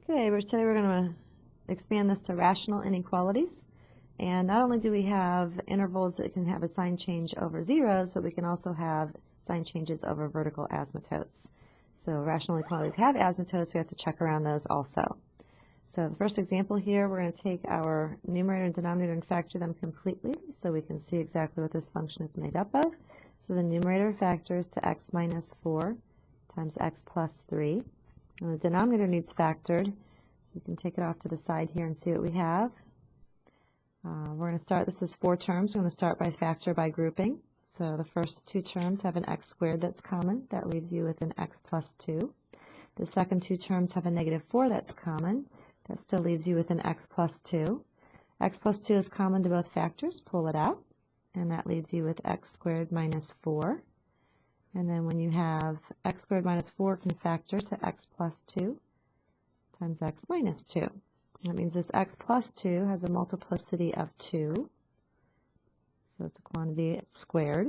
Okay, today we're going to expand this to rational inequalities. And not only do we have intervals that can have a sign change over zeros, but we can also have sign changes over vertical asymptotes. So rational inequalities have asymptotes, we have to check around those also. So the first example here, we're going to take our numerator and denominator and factor them completely so we can see exactly what this function is made up of. So the numerator factors to x minus 4 times x plus 3. And the denominator needs factored. You can take it off to the side here and see what we have. We're going to start, this is 4 terms. We're going to start by factor by grouping. So the first 2 terms have an x squared that's common. That leaves you with an x plus 2. The second 2 terms have a negative 4 that's common. That still leaves you with an x plus 2. X plus 2 is common to both factors. Pull it out. And that leaves you with x squared minus 4. And then when you have x squared minus 4 can factor to x plus 2 times x minus 2. That means this x plus 2 has a multiplicity of 2. So it's a quantity squared.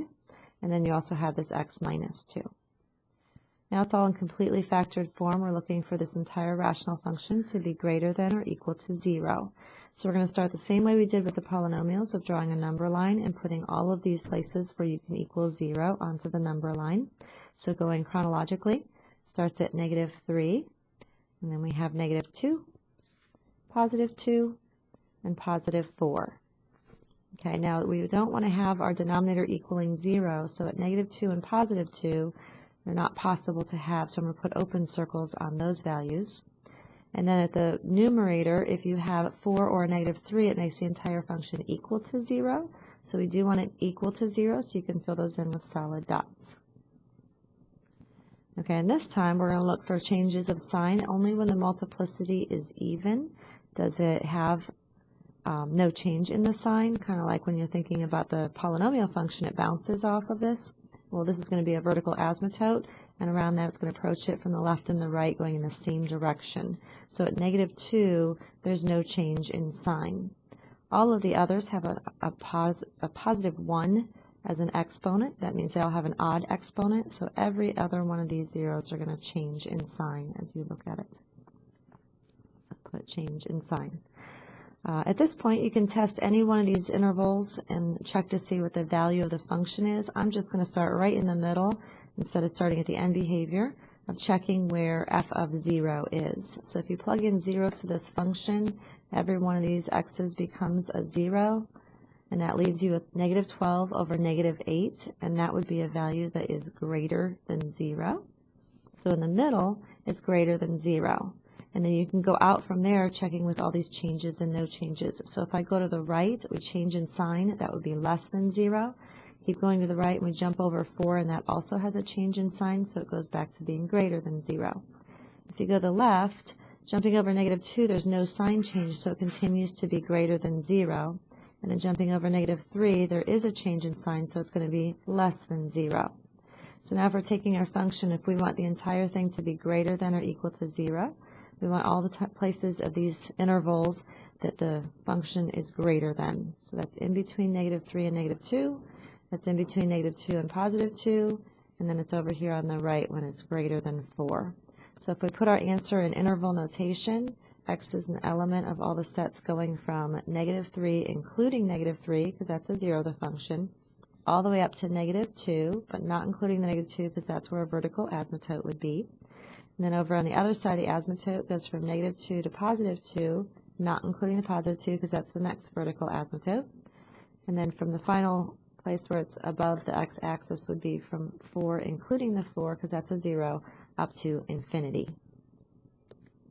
And then you also have this x minus 2. Now it's all in completely factored form. We're looking for this entire rational function to be greater than or equal to 0. So we're going to start the same way we did with the polynomials of drawing a number line and putting all of these places where you can equal 0 onto the number line. So going chronologically, starts at negative 3, and then we have negative 2, positive 2, and positive 4. Okay, now we don't want to have our denominator equaling 0, so at negative 2 and positive 2, they're not possible to have, so I'm going to put open circles on those values. And then at the numerator, if you have 4 or a negative 3, it makes the entire function equal to 0. So we do want it equal to 0, so you can fill those in with solid dots. Okay, and this time we're going to look for changes of sign only when the multiplicity is even. Does it have no change in the sign? Kind of like when you're thinking about the polynomial function, it bounces off of this. Well, this is going to be a vertical asymptote, and around that it's going to approach it from the left and the right going in the same direction. So at negative 2, there's no change in sign. All of the others have a positive 1 as an exponent. That means they all have an odd exponent, so every other one of these zeros are going to change in sign as you look at it. Put change in sign. At this point, you can test any one of these intervals and check to see what the value of the function is. I'm just going to start right in the middle instead of starting at the end behavior of checking where f of 0 is. So if you plug in 0 to this function, every one of these x's becomes a 0, and that leaves you with negative 12 over negative 8, and that would be a value that is greater than 0. So in the middle, it's greater than 0. And then you can go out from there checking with all these changes and no changes. So if I go to the right, we change in sign, that would be less than 0. Keep going to the right, and we jump over 4, and that also has a change in sign, so it goes back to being greater than 0. If you go to the left, jumping over negative 2, there's no sign change, so it continues to be greater than 0. And then jumping over negative 3, there is a change in sign, so it's going to be less than 0. So now if we're taking our function, if we want the entire thing to be greater than or equal to 0, we want all the places of these intervals that the function is greater than. So that's in between negative 3 and negative 2. That's in between negative 2 and positive 2. And then it's over here on the right when it's greater than 4. So if we put our answer in interval notation, x is an element of all the sets going from negative 3, including negative 3, because that's a 0, the function, all the way up to negative 2, but not including the negative 2, because that's where a vertical asymptote would be. And then over on the other side, the asymptote goes from negative 2 to positive 2, not including the positive 2, because that's the next vertical asymptote. And then from the final place where it's above the x-axis would be from 4, including the 4, because that's a 0, up to infinity.